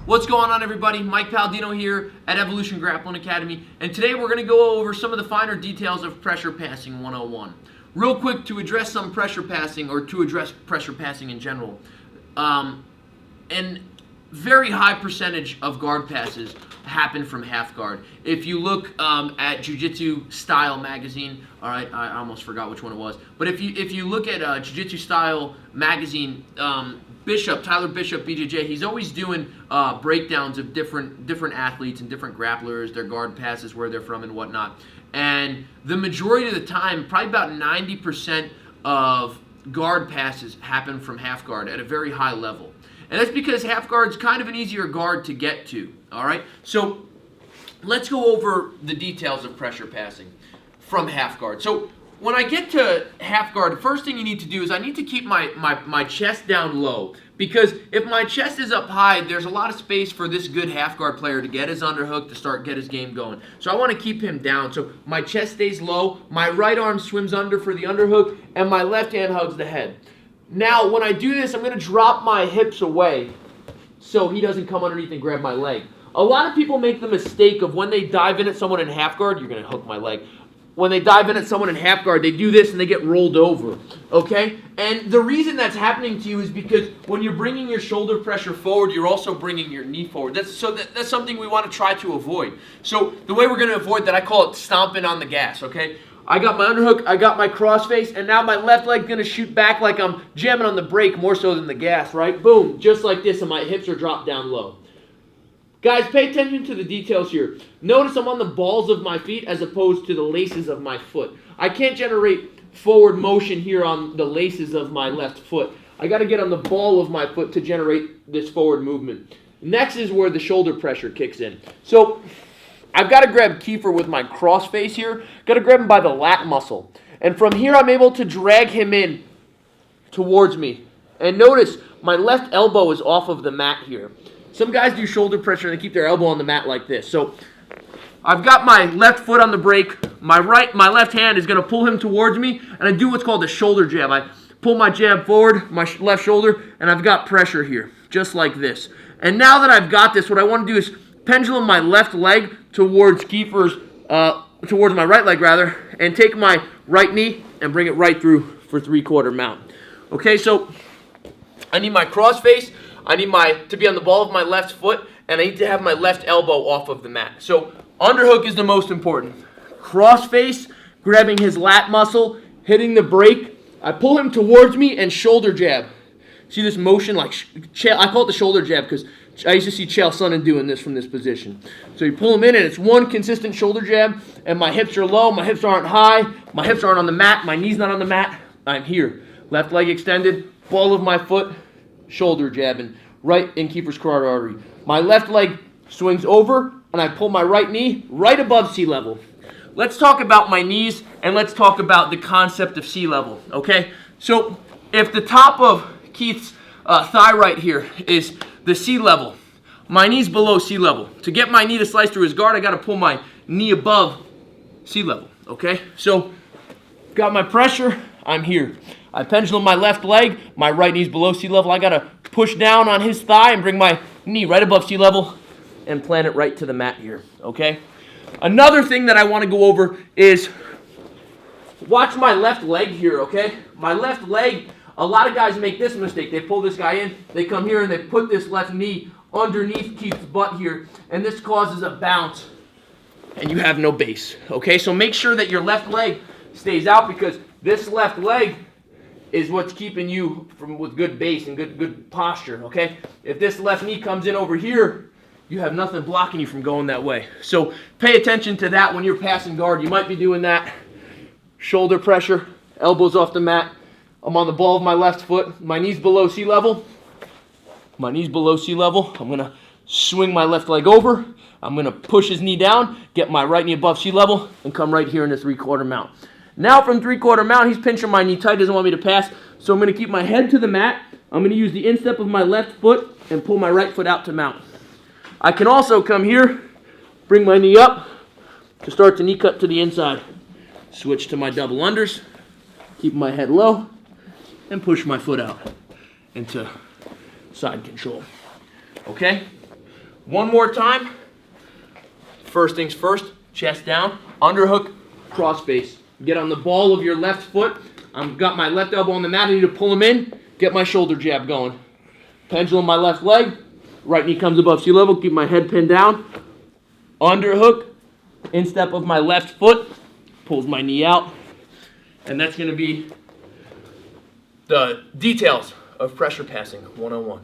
What's going on, everybody? Mike Palladino here at Evolution Grappling Academy, and today we're going to go over some of the finer details of pressure passing 101. Real quick, to address some pressure passing, or to address pressure passing in general, and very high percentage of guard passes happen from half guard. If you look at Jiu-Jitsu Style magazine, all right, I almost forgot which one it was, but if you look at Jiu-Jitsu Style magazine, Tyler Bishop, BJJ, he's always doing breakdowns of different athletes and different grapplers, their guard passes, where they're from and whatnot. And the majority of the time, probably about 90% of guard passes happen from half guard at a very high level. And that's because half guard's kind of an easier guard to get to, all right? So let's go over the details of pressure passing from half guard. So when I get to half guard, the first thing you need to do is I need to keep my chest down low, because if my chest is up high, there's a lot of space for this good half guard player to get his underhook, to get his game going. So I want to keep him down. So my chest stays low, my right arm swims under for the underhook, and my left hand hugs the head. Now, when I do this, I'm going to drop my hips away so he doesn't come underneath and grab my leg. A lot of people make the mistake of when they dive in at someone in half guard, you're going to hook my leg. When they dive in at someone in half guard, they do this and they get rolled over, okay? And the reason that's happening to you is because when you're bringing your shoulder pressure forward, you're also bringing your knee forward. That's something we want to try to avoid. So the way we're going to avoid that, I call it stomping on the gas, okay? I got my underhook, I got my crossface, and now my left leg's going to shoot back like I'm jamming on the brake more so than the gas, right? Boom, just like this, and my hips are dropped down low. Guys, pay attention to the details here. Notice I'm on the balls of my feet as opposed to the laces of my foot. I can't generate forward motion here on the laces of my left foot. I got to get on the ball of my foot to generate this forward movement. Next is where the shoulder pressure kicks in. So I've got to grab Kiefer with my crossface here. Got to grab him by the lat muscle. And from here, I'm able to drag him in towards me. And notice my left elbow is off of the mat here. Some guys do shoulder pressure and they keep their elbow on the mat like this. So I've got my left foot on the brake. My left hand is going to pull him towards me, and I do what's called a shoulder jab. I pull my jab forward, my left shoulder, and I've got pressure here, just like this. And now that I've got this, what I want to do is pendulum my left leg towards towards my right leg rather, and take my right knee and bring it right through for 3/4 mount. Okay, so I need my crossface. I need to be on the ball of my left foot, and I need to have my left elbow off of the mat. So underhook is the most important. Crossface, grabbing his lat muscle, hitting the brake. I pull him towards me and shoulder jab. See this motion? Like I call it the shoulder jab because I used to see Chael Sonnen doing this from this position. So you pull him in, and it's one consistent shoulder jab, and my hips are low, my hips aren't high, my hips aren't on the mat, my knee's not on the mat. I'm here. Left leg extended, ball of my foot, shoulder jabbing right in Kiefer's carotid artery. My left leg swings over, and I pull my right knee right above sea level. Let's talk about my knees, and let's talk about the concept of sea level, okay? So if the top of Keith's thigh right here is the sea level, my knee's below sea level. To get my knee to slice through his guard, I got to pull my knee above sea level, okay? So got my pressure, I'm here. I pendulum my left leg, my right knee's below sea level. I got to push down on his thigh and bring my knee right above sea level and plant it right to the mat here, okay? Another thing that I want to go over is watch my left leg here, okay? My left leg, a lot of guys make this mistake. They pull this guy in, they come here and they put this left knee underneath Keith's butt here, and this causes a bounce, and you have no base, okay? So make sure that your left leg stays out, because this left leg is what's keeping you with good base and good posture, okay? If this left knee comes in over here, you have nothing blocking you from going that way. So pay attention to that when you're passing guard. You might be doing that. Shoulder pressure, elbows off the mat. I'm on the ball of my left foot. My knee's below sea level. My knee's below sea level. I'm going to swing my left leg over. I'm going to push his knee down, get my right knee above sea level, and come right here in the 3/4 mount. Now from 3/4 mount, he's pinching my knee tight, doesn't want me to pass, so I'm going to keep my head to the mat. I'm going to use the instep of my left foot and pull my right foot out to mount. I can also come here, bring my knee up to start the knee cut to the inside. Switch to my double unders, keep my head low, and push my foot out into side control. Okay? One more time. First things first, chest down, underhook, cross face. Get on the ball of your left foot. I've got my left elbow on the mat. I need to pull him in, get my shoulder jab going. Pendulum my left leg, right knee comes above sea level, keep my head pinned down. Underhook, instep of my left foot, pulls my knee out. And that's going to be the details of pressure passing 101.